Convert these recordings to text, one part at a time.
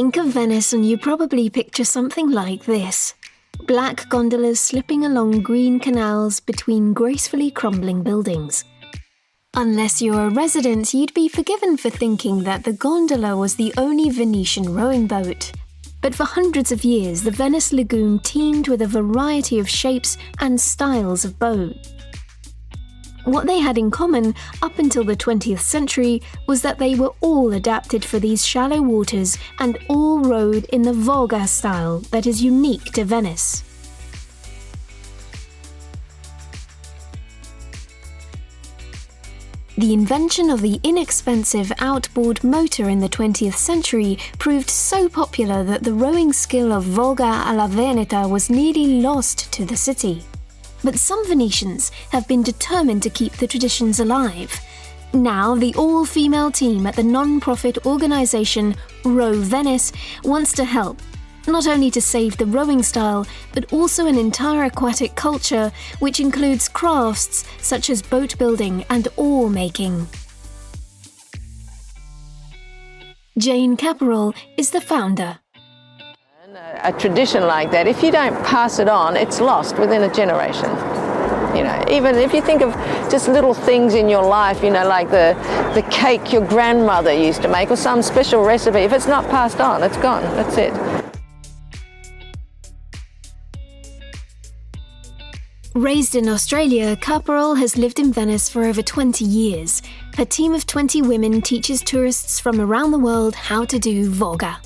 Think of Venice and you probably picture something like this. Black gondolas slipping along green canals between gracefully crumbling buildings. Unless you're a resident, you'd be forgiven for thinking that the gondola was the only Venetian rowing boat. But for hundreds of years, the Venice Lagoon teemed with a variety of shapes and styles of boat. What they had in common up until the 20th century was that they were all adapted for these shallow waters and all rowed in the Voga style that is unique to Venice. The invention of the inexpensive outboard motor in the 20th century proved so popular that the rowing skill of Voga alla Veneta was nearly lost to the city. But some Venetians have been determined to keep the traditions alive. Now, the all-female team at the non-profit organisation Row Venice wants to help, not only to save the rowing style, but also an entire aquatic culture, which includes crafts such as boat building and oar making. Jane Caporal is the founder. A tradition like that, if you don't pass it on, it's lost within a generation. You know, even if you think of just little things in your life, you know, like the cake your grandmother used to make or some special recipe, if it's not passed on, it's gone, that's it. Raised in Australia, Caporal has lived in Venice for over 20 years. Her team of 20 women teaches tourists from around the world how to do Voga.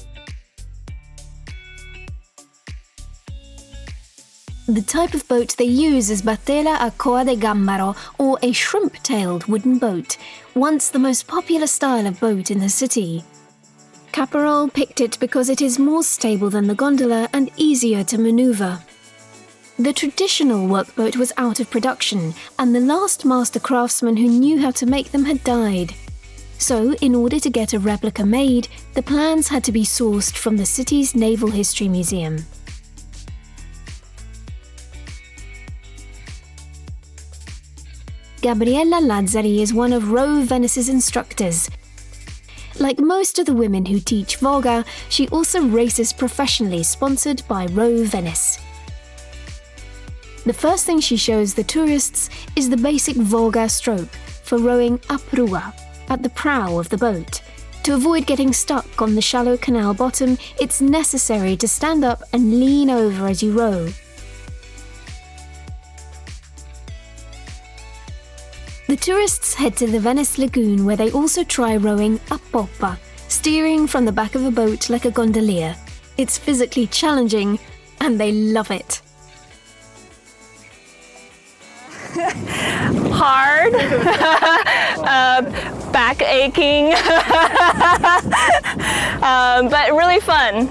The type of boat they use is Battela a Coa de Gambaro, or a shrimp-tailed wooden boat, once the most popular style of boat in the city. Caporal picked it because it is more stable than the gondola and easier to maneuver. The traditional workboat was out of production, and the last master craftsman who knew how to make them had died. So, in order to get a replica made, the plans had to be sourced from the city's Naval History Museum. Gabriella Lazzari is one of Row Venice's instructors. Like most of the women who teach Voga, she also races professionally, sponsored by Row Venice. The first thing she shows the tourists is the basic Voga stroke for rowing a prua, at the prow of the boat. To avoid getting stuck on the shallow canal bottom, it's necessary to stand up and lean over as you row. The tourists head to the Venice Lagoon, where they also try rowing a poppa, steering from the back of a boat like a gondolier. It's physically challenging, and they love it. Hard, back aching, but really fun.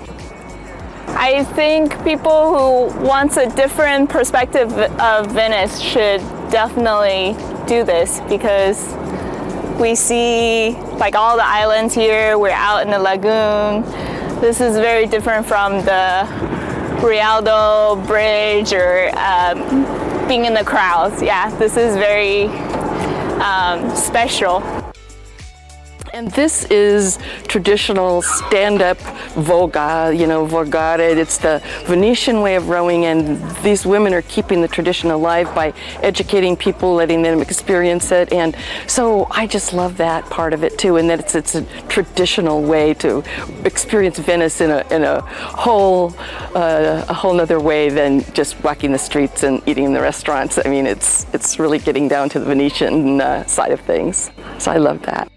I think people who want a different perspective of Venice should definitely do this, because we see like all the islands here, we're out in the lagoon. This is very different from the Rialto Bridge or being in the crowds. Yeah, this is very special. And this is traditional stand-up Voga, you know, Vogare. It's the Venetian way of rowing, and these women are keeping the tradition alive by educating people, letting them experience it. And so I just love that part of it too, and that it's a traditional way to experience Venice in a whole nother way than just walking the streets and eating in the restaurants. I mean, it's really getting down to the Venetian side of things. So I love that.